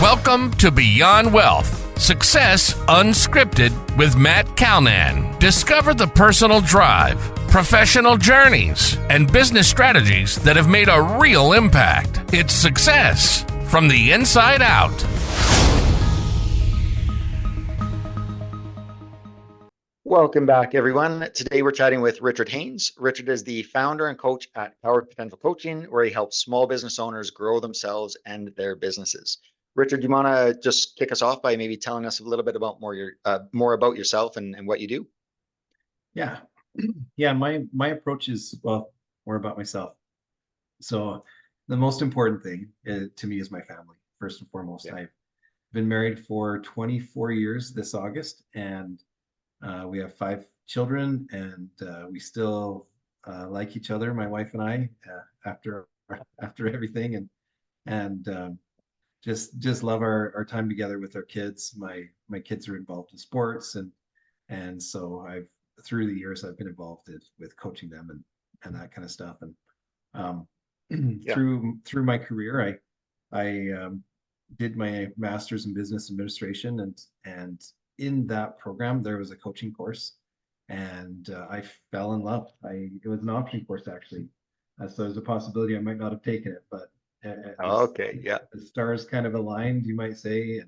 Welcome to Beyond Wealth, Success Unscripted with Matt Calnan. Discover the personal drive, professional journeys, and business strategies that have made a real impact. It's success from the inside out. Welcome back, everyone. Today we're chatting with Richard Haynes. Richard is the founder and coach at Powered Potential Coaching, where he helps small business owners grow themselves and their businesses. Richard, do you want to just kick us off by maybe telling us a little bit about more about yourself and what you do? Yeah. My approach is, well, more about myself. So the most important thing to me is my family, first and foremost. Yeah. I've been married for 24 years this August, and we have 5 children, and we still like each other, my wife and I, after everything, and just love our time together with our kids. My kids are involved in sports, and so through the years I've been involved with coaching them and that kind of stuff. And Yeah. through my career, I did my master's in business administration, and in that program there was a coaching course, and I fell in love. It was an option course, actually, so there's a possibility I might not have taken it, but Okay. Yeah. the stars kind of aligned, you might say,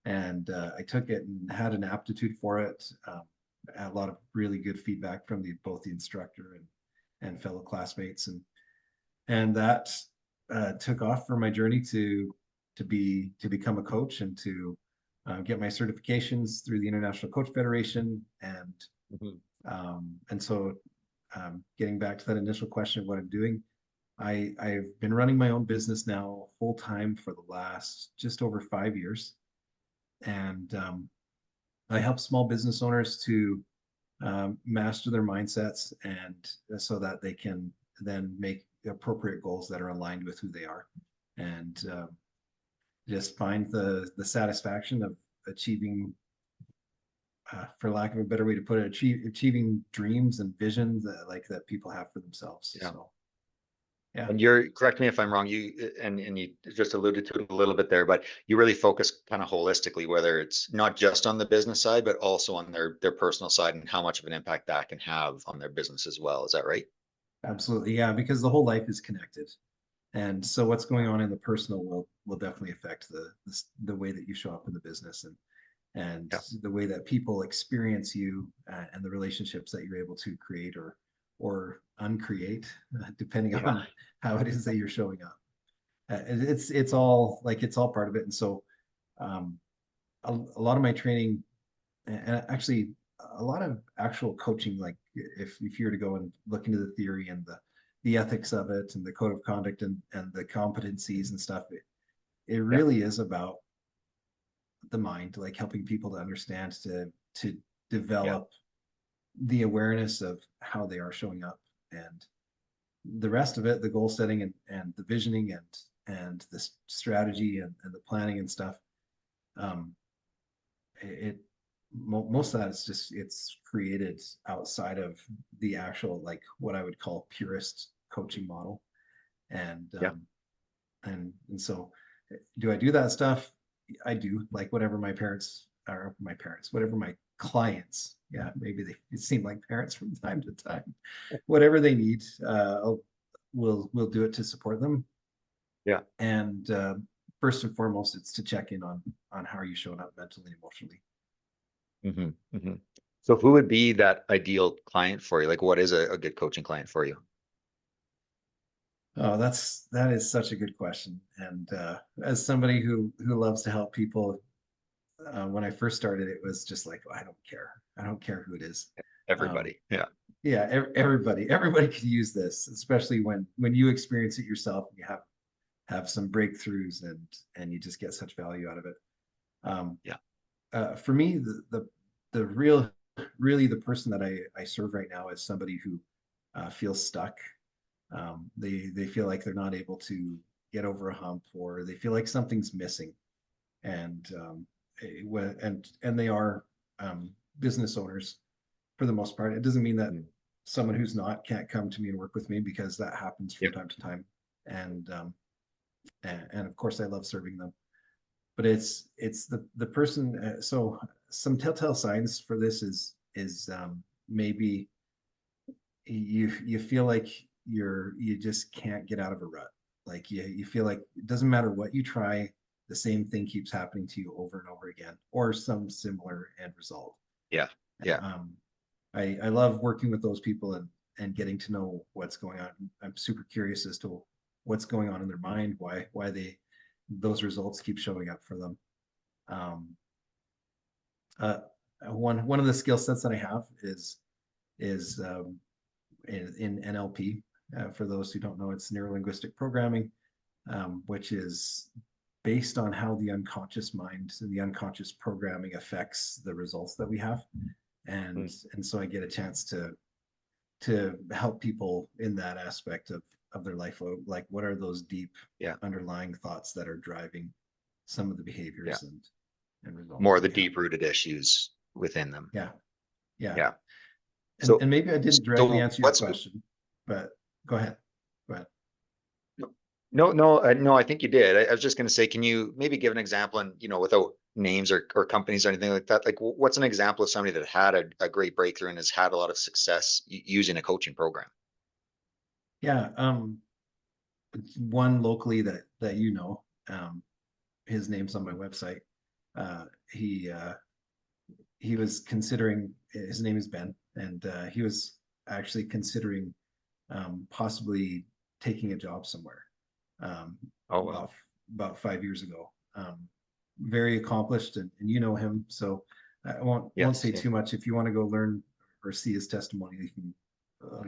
and I took it and had an aptitude for it. I had a lot of really good feedback from both the instructor and fellow classmates, and that took off for my journey to become a coach and to get my certifications through the International Coach Federation, and so getting back to that initial question of what I'm doing, I've been running my own business now full time for the last just over 5 years, and I help small business owners to master their mindsets, and so that they can then make appropriate goals that are aligned with who they are, and just find the satisfaction of achieving, for lack of a better way to put it, achieving dreams and visions that people have for themselves. Yeah. So, yeah. And correct me if I'm wrong, you just alluded to it a little bit there, but you really focus kind of holistically, whether it's not just on the business side, but also on their personal side and how much of an impact that can have on their business as well. Is that right? Absolutely. Yeah, because the whole life is connected. And so what's going on in the personal will definitely affect the way that you show up in the business, and Yeah. the way that people experience you, and the relationships that you're able to create or uncreate, depending Yeah. on how it is that you're showing up. It's all part of it. And so a lot of my training, and actually a lot of actual coaching, like if you were to go and look into the theory and the ethics of it and the code of conduct and the competencies and stuff, it really is about the mind, like helping people to understand, to develop the awareness of how they are showing up, and the rest of it, the goal setting and the visioning and the strategy and the planning and stuff, most of that is just, it's created outside of the actual, like what I would call purist coaching model. And so do I do that stuff? I do, like whatever whatever my clients, maybe they seem like parents from time to time, whatever they need, we'll do it to support them. Yeah. And first and foremost, it's to check in on how are you showing up mentally and emotionally. Mm-hmm. Mm-hmm. So who would be that ideal client for you? Like, what is a good coaching client for you? Oh, that is such a good question. And as somebody who loves to help people, when I first started, it was just like, I don't care who it is. Everybody. Everybody could use this, especially when you experience it yourself and you have some breakthroughs and you just get such value out of it. For me, really the person that I serve right now is somebody who feels stuck. They feel like they're not able to get over a hump, or they feel like something's missing, and they are business owners for the most part. It doesn't mean that someone who's not can't come to me and work with me, because that happens from time to time, and of course I love serving them. but it's the person. So some telltale signs for this is maybe you feel like you just can't get out of a rut. Like you feel like it doesn't matter what you try, the same thing keeps happening to you over and over again, or some similar end result. Yeah. Yeah. I love working with those people and getting to know what's going on. I'm super curious as to what's going on in their mind, why those results keep showing up for them. One of the skill sets that I have is in NLP. For those who don't know, it's neuro-linguistic programming, which is based on how the unconscious mind and the unconscious programming affects the results that we have. And so I get a chance to help people in that aspect of their life. Like, what are those deep underlying thoughts that are driving some of the behaviors and results? More of the deep-rooted issues within them. Yeah. And maybe I didn't directly answer your question, but go ahead. No, I think you did. I was just going to say, can you maybe give an example, and without names or companies or anything like that, like what's an example of somebody that had a great breakthrough and has had a lot of success using a coaching program? Yeah. One locally that his name's on my website. He was considering, his name is Ben, and he was actually considering possibly taking a job somewhere. About 5 years ago. Very accomplished, and you know him, so I won't say too much. If you want to go learn or see his testimony, you can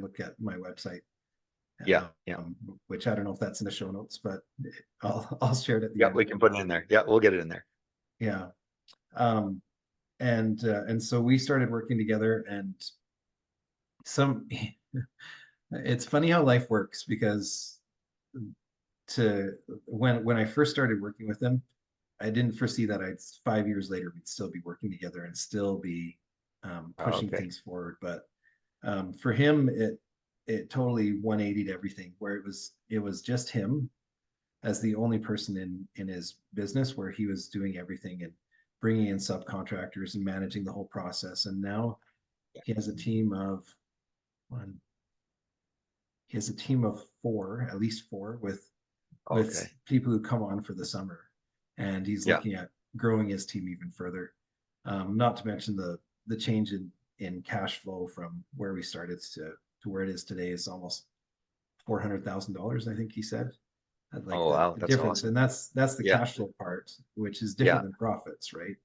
look at my website. Which I don't know if that's in the show notes, but I'll share it at the end. We can put it in there. We'll get it in there. And so we started working together, and it's funny how life works, because when I first started working with him, I didn't foresee that 5 years later we'd still be working together and still be pushing things forward. But for him, it totally 180'd everything, where it was just him as the only person in his business, where he was doing everything and bringing in subcontractors and managing the whole process. And now he has a team of four, at least four, with people who come on for the summer, and he's looking at growing his team even further. Not to mention the change in cash flow from where we started to where it is today is almost $400,000, I think he said. Wow, that's difference, awesome. And that's the cash flow part, which is different than profits, right?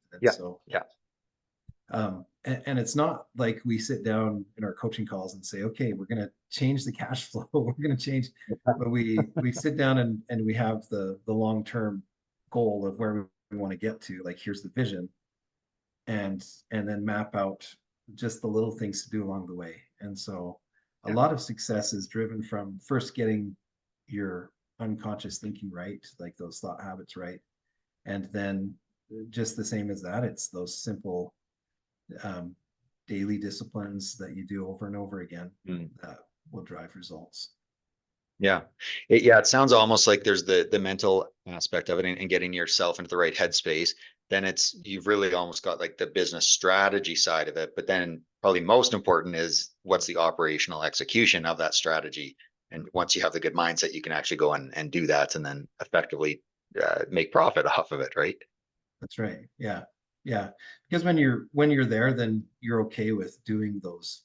And it's not like we sit down in our coaching calls and say, okay, we're going to change the cash flow. We're going to change, but we sit down and we have the long-term goal of where we want to get to. Like, here's the vision, and then map out just the little things to do along the way. And so a lot of success is driven from first getting your unconscious thinking right, like those thought habits right. And then just the same as that, it's those simple daily disciplines that you do over and over again that will drive results. It sounds almost like there's the mental aspect of it, and getting yourself into the right headspace. Then you've really almost got like the business strategy side of it, but then probably most important is what's the operational execution of that strategy. And once you have the good mindset, you can actually go and do that, and then effectively make profit off of it, right? That's right. Yeah. Because when you're there, then you're okay with doing those,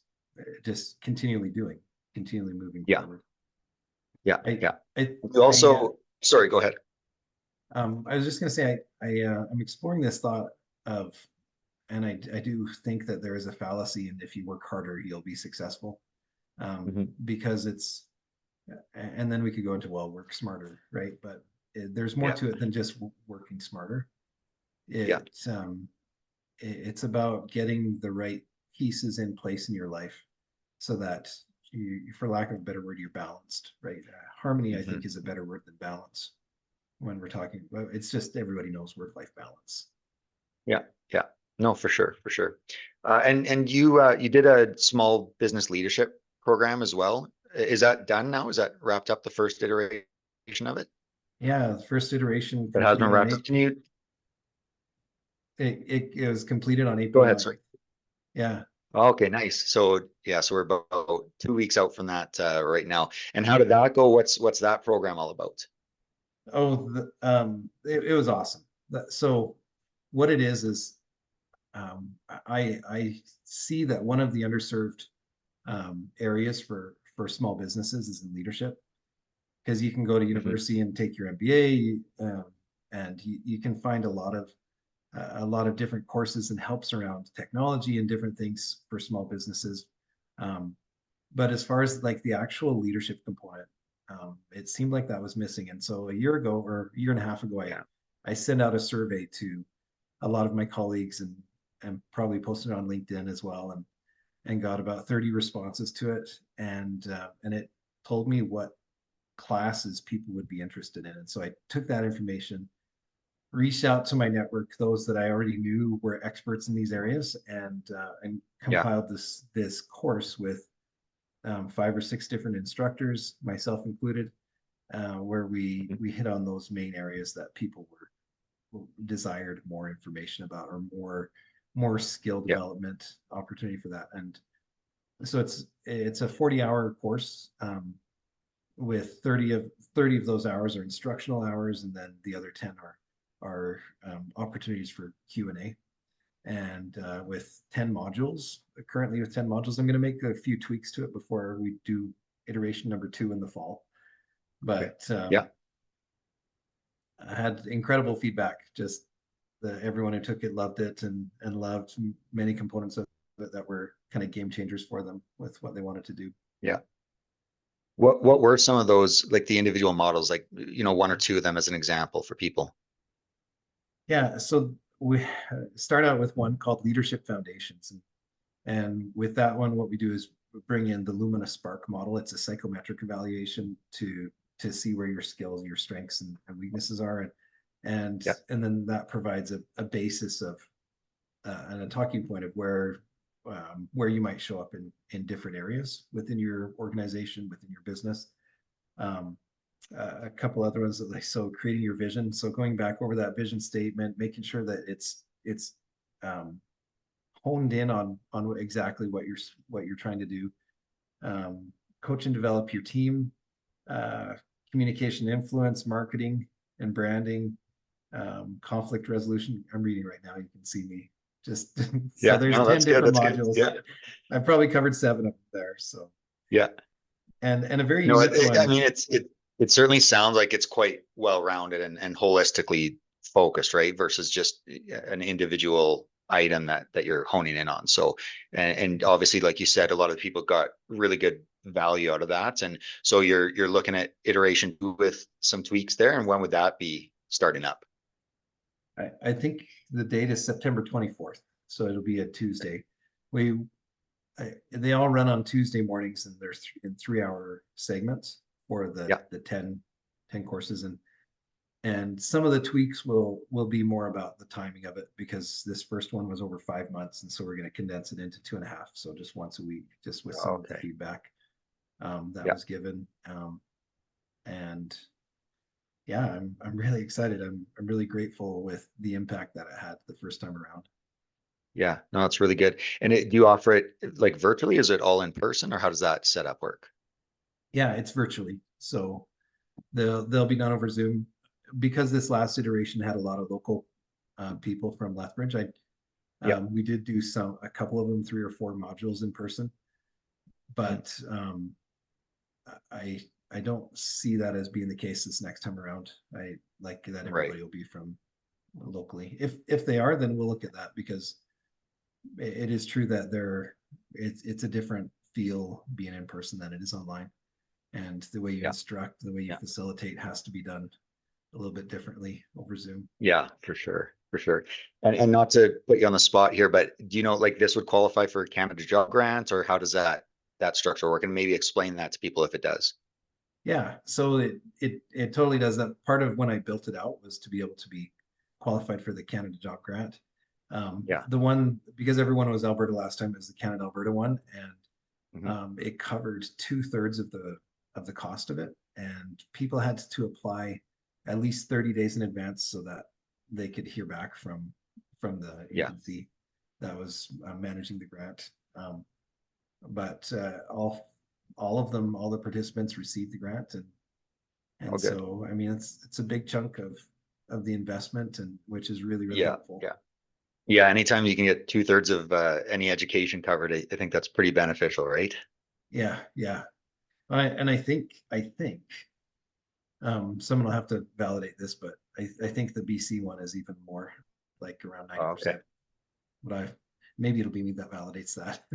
just continually moving forward. Sorry, go ahead. I was just going to say, I'm exploring this thought of, and I do think that there is a fallacy in if you work harder, you'll be successful, because and then we could go into, well, work smarter, right? But there's more to it than just working smarter. It's about getting the right pieces in place in your life so that you, for lack of a better word, you're balanced, right? Harmony, I think, is a better word than balance when we're talking about, it's just, everybody knows work-life balance. No, for sure. And you did a small business leadership program as well. Is that done now? Is that wrapped up, the first iteration of it? Yeah, the first iteration. It has been wrapped up. It was completed on Go April ahead, 9th. sorry. Yeah. Okay, nice. So yeah, so we're about 2 weeks out from that right now. And how did that go? What's that program all about? Oh, it was awesome. So what it is I see that one of the underserved areas for small businesses is in leadership, because you can go to Mhm. university and take your MBA, and you can find a lot of different courses and helps around technology and different things for small businesses. Um, but as far as like the actual leadership component, it seemed like that was missing. And so a year ago or a year and a half ago, Yeah, I sent out a survey to a lot of my colleagues and probably posted it on LinkedIn as well, and got about 30 responses to it, and it told me what classes people would be interested in. And so I took that information, reached out to my network, those that I already knew were experts in these areas, and yeah, compiled this course with 5 or 6 different instructors, myself included, where mhm, we hit on those main areas that people were desired more information about, or more skill yeah, development opportunity for that. And so it's a 40-hour course, with 30 of those hours are instructional hours, and then the other 10 are opportunities for Q&A. And with 10 modules, currently with 10 modules, I'm going to make a few tweaks to it before we do iteration number 2 in the fall. okay, But yeah, I had incredible feedback. Just everyone who took it loved it, and loved many components of it that were kind of game changers for them with what they wanted to do. yeah. What were some of those, like the individual models, like one or two of them as an example for people? Yeah, so we start out with one called Leadership Foundations, and with that one, what we do is bring in the Lumina Spark model. It's a psychometric evaluation to see where your skills, your strengths, and weaknesses are, Yeah, and then that provides a basis of and a talking point of where you might show up in different areas within your organization, within your business. Um, a couple other ones that, like, so creating your vision. So going back over that vision statement, making sure that it's um, honed in on exactly what you're trying to do. Um, Coach and develop your team, uh, communication influence, marketing and branding, conflict resolution. I'm reading right now. You can see me just so yeah. there's No, 10 that's good. different That's good. modules. Yeah, I've probably covered 7 of them there. So, yeah. and a very No, unique I one. mean it certainly sounds like it's quite well rounded and holistically focused, right? Versus just an individual item that you're honing in on. So, and obviously, like you said, a lot of people got really good value out of that. And so you're looking at iteration 2 with some tweaks there. And when would that be starting up? I think the date is September 24th, so it'll be a Tuesday. We they all run on Tuesday mornings, and they're in 3-hour segments for Yeah. the 10 courses, and some of the tweaks will be more about the timing of it, because this first one was over 5 months, and so we're going to condense it into 2.5, so just once a week, just with some of the Okay. feedback that Yeah. was given. And yeah, I'm really excited. I'm really grateful with the impact that it had the first time around. Yeah. No, that's really good. And do you offer it like virtually? Is it all in person or how does that setup work? Yeah, it's virtually, so they'll be done over Zoom, because this last iteration had a lot of local people from Lethbridge. Yeah. We did do a couple of them, 3 or 4 modules in person, Mhm. but I I don't see that as being the case this next time around. I like that Right. everybody will be from locally. If they are, then we'll look at that, because it is true that it's a different feel being in person than it is online, and the way you Yeah. instruct, the way you Yeah. facilitate has to be done a little bit differently over Zoom. Yeah, for sure. For sure. And not to put you on the spot here, but do you know like this would qualify for a Canada Job Grant or how does that structure work? And maybe explain that to people if it does. Yeah, so it totally does that. Part of when I built it out was to be able to be qualified for the Canada Job Grant. Yeah. The one, because everyone was Alberta last time, is the Canada Alberta one, and Hmm. it covered 2/3 of the cost of it, and people had to apply at least 30 days in advance so that they could hear back from the Yeah. agency that was managing the grant. But all of them, all the participants received the grant, Oh, and good. so I mean it's a big chunk of the investment, and which is really Yeah. helpful. Yeah. Yeah. Anytime you can get 2/3 of any education covered, I think that's pretty beneficial, right? Yeah, yeah. I think someone will have to validate this, but I think the BC one is even more, like around Oh, okay. 90%. But maybe it'll be me that validates that.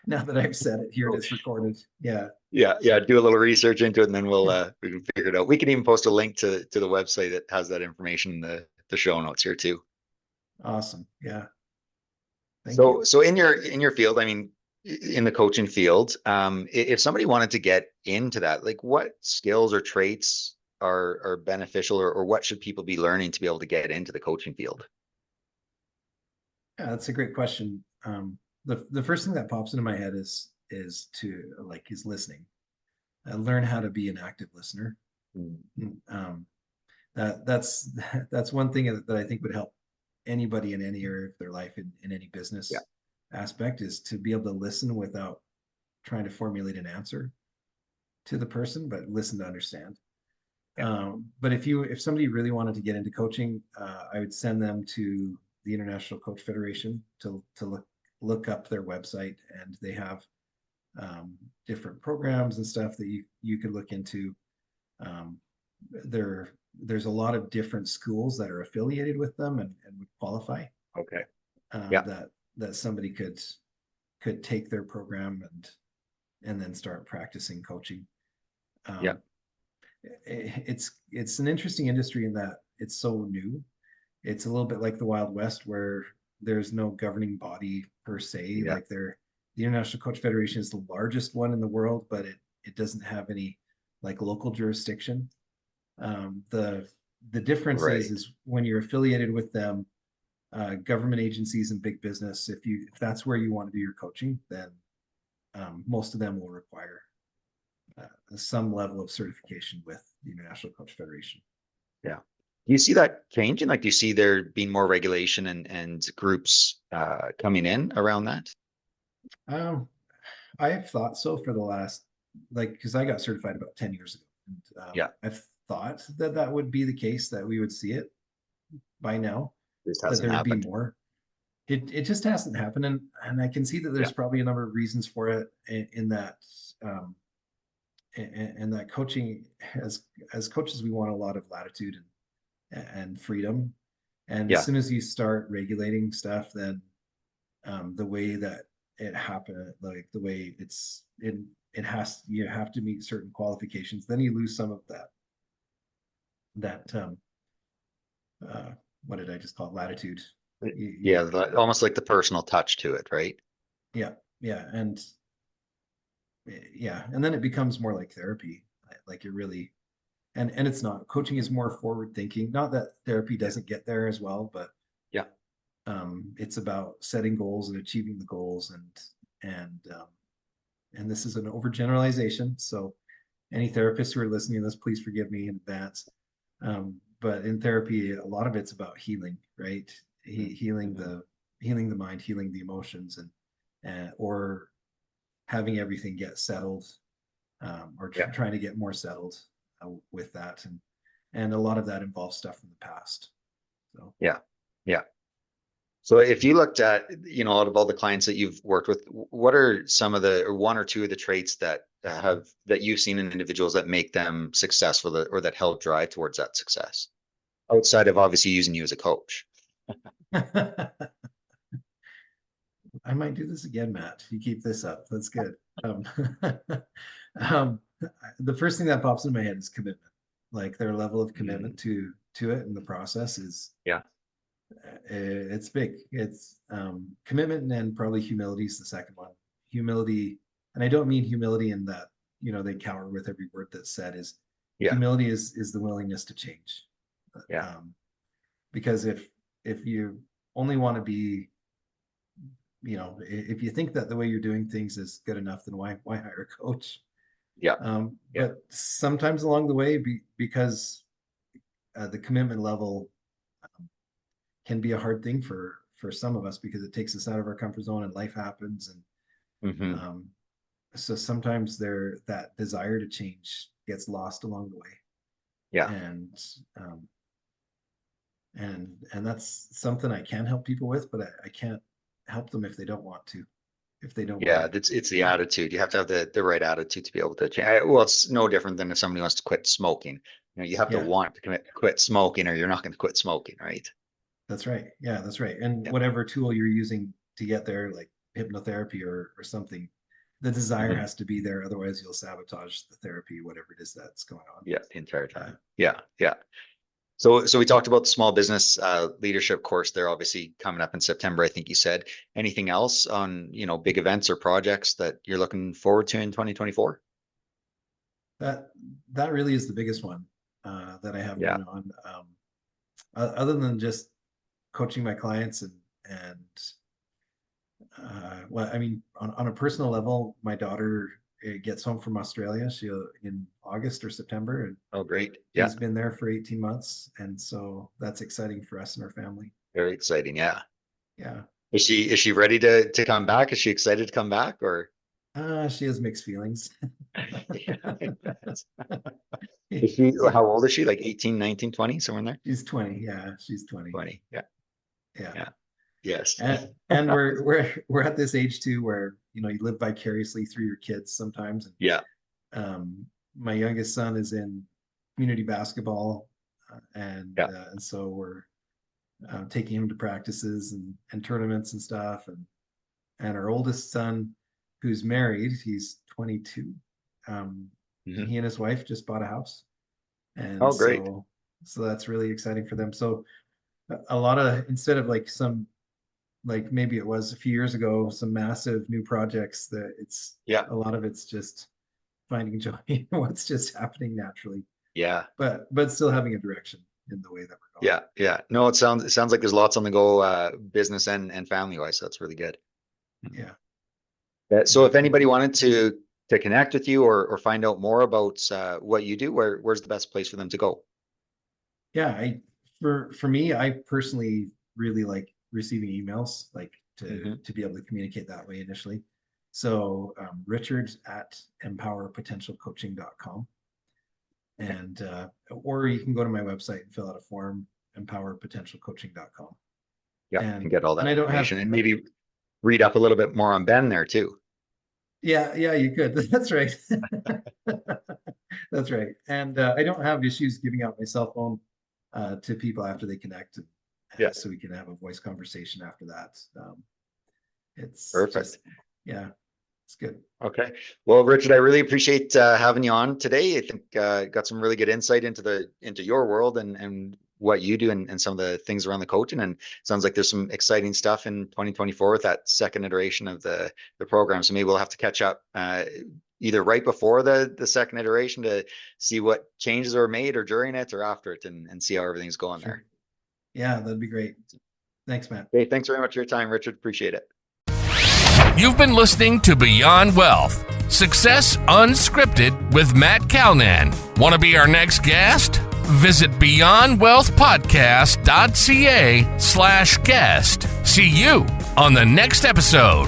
Now that I've said it here, it's recorded. Yeah. Yeah. Yeah. Do a little research into it, and then we can figure it out. We can even post a link to the website that has that information in the show notes here too. Awesome. Yeah. Thank So, you. so in your field, I mean, in the coaching field, if somebody wanted to get into that, like what skills or traits are beneficial, or what should people be learning to be able to get into the coaching field? Yeah, that's a great question. The first thing that pops into my head is listening. Learn how to be an active listener. Um, that's that's one thing that I think would help anybody in any area of their life, in any Yeah. business aspect, is to be able to listen without trying to formulate an answer to the person, but listen to understand. Yeah. But if somebody really wanted to get into coaching, I would send them to the International Coach Federation to look up their website, and they have different programs and stuff that you could look into. Um, there's a lot of different schools that are affiliated with them and would qualify, Okay. Yeah. that somebody could take their program and then start practicing coaching. Yeah. It's an interesting industry in that it's so new. It's a little bit like the Wild West, where there's no governing body per se. Yeah. Like the International Coach Federation is the largest one in the world, but it doesn't have any like local jurisdiction. The difference Right. is when you're affiliated with them, government agencies and big business, if that's where you want to do your coaching, then most of them will require some level of certification with the International Coach Federation. Yeah. Do you see that changing? Like, do you see there being more regulation and groups coming in around that? Um, I have thought so for the last, like, because I got certified about 10 years ago. And Yeah. I've thought that would be the case, that we would see it by now, This that hasn't there would be happened. more. It just hasn't happened. And I can see that there's Yeah. probably a number of reasons for it, in that, and that coaching, as coaches, we want a lot of latitude and freedom. And as Yeah. soon as you start regulating stuff, then the way that it happened, like the way it has, you have to meet certain qualifications, then you lose some of that what did I just call it? Latitude. Yeah. Almost like the personal touch to it, right? Yeah, yeah, and yeah, and then it becomes more like therapy. Like it really, and it's not. Coaching is more forward thinking. Not that therapy doesn't get there as well, but Yeah. it's about setting goals and achieving the goals, and this is an overgeneralization. So any therapists who are listening to this, please forgive me in advance. But in therapy, a lot of it's about healing, right? Healing the mind, healing the emotions, and or having everything get settled, or Yeah. trying to get more settled with that, and a lot of that involves stuff from the past. So Yeah. Yeah. So if you looked at, out of all the clients that you've worked with, what are some of or one or two of the traits that you've seen in individuals that make them successful, or that help drive towards that success, outside of obviously using you as a coach? I might do this again, Matt. You keep this up. That's good. Um, the first thing that pops in my head is commitment. Like their level of commitment to it and the process is, Yeah. it's big. It's commitment, and probably humility is the second one. Humility, and I don't mean humility in that they cower with every word that's said. Yeah. Humility is the willingness to change. Yeah. Because if you only want to be, if you think that the way you're doing things is good enough, then why hire a coach? Yeah. Yeah. But sometimes along the way, because the commitment level can be a hard thing for some of us because it takes us out of our comfort zone and life happens. And so sometimes that desire to change gets lost along the way. Yeah. And that's something I can help people with, but I can't help them if they don't want to. If they don't. Yeah, it's the attitude. You have to have the right attitude to be able to change. Well, it's no different than if somebody wants to quit smoking. You have to want to quit smoking, or you're not going to quit smoking, right? That's right. Yeah, that's right. And whatever tool you're using to get there, like hypnotherapy or something, the desire has to be there. Otherwise, you'll sabotage the therapy, whatever it is that's going on. Yeah, the entire time. Yeah. So we talked about the small business leadership course there, obviously coming up in September, I think you said. Anything else on, big events or projects that you're looking forward to in 2024? That really is the biggest one that I have going on. Other than just coaching my clients and well, I mean, on a personal level, my daughter gets home from Australia. She'll in August or September. And oh, great. She's been there for 18 months. And so that's exciting for us and our family. Very exciting. Yeah. Yeah. Is she ready to come back? Is she excited to come back, or? She has mixed feelings. Is she, how old is she? Like 18, 19, 20, somewhere in there? She's 20. Yeah. She's 20. 20. Yeah. Yes. And we're at this age too, where, you live vicariously through your kids sometimes. And, my youngest son is in community basketball, and so we're taking him to practices and tournaments and stuff. And our oldest son, who's married, he's 22. He and his wife just bought a house. And great. So that's really exciting for them. So a lot of, instead of like maybe it was a few years ago, some massive new projects, that a lot of it's just finding joy in what's just happening naturally. Yeah. But still having a direction in the way that we're going. Yeah. No, it sounds like there's lots on the go, business and family wise. So that's really good. Yeah. So if anybody wanted to connect with you or find out more about what you do, where's the best place for them to go? Yeah, for me, I personally really like receiving emails, like to be able to communicate that way initially. So Richard at empowerpotentialcoaching.com, and or you can go to my website and fill out a form, empowerpotentialcoaching.com. Yeah, and get all that information, and maybe read up a little bit more on Ben there too. Yeah, you could. That's right. That's right. And I don't have issues giving out my cell phone to people after they connect, so we can have a voice conversation after that. It's perfect. It's good. Okay. Well, Richard, I really appreciate having you on today. I think got some really good insight into your world and what you do and some of the things around the coaching. And sounds like there's some exciting stuff in 2024 with that second iteration of the program. So maybe we'll have to catch up either right before the second iteration to see what changes are made, or during it, or after it, and see how everything's going there. Yeah, that'd be great. Thanks, Matt. Hey, thanks very much for your time, Richard. Appreciate it. You've been listening to Beyond Wealth, Success Unscripted with Matt Calnan. Want to be our next guest? Visit beyondwealthpodcast.ca/guest. See you on the next episode.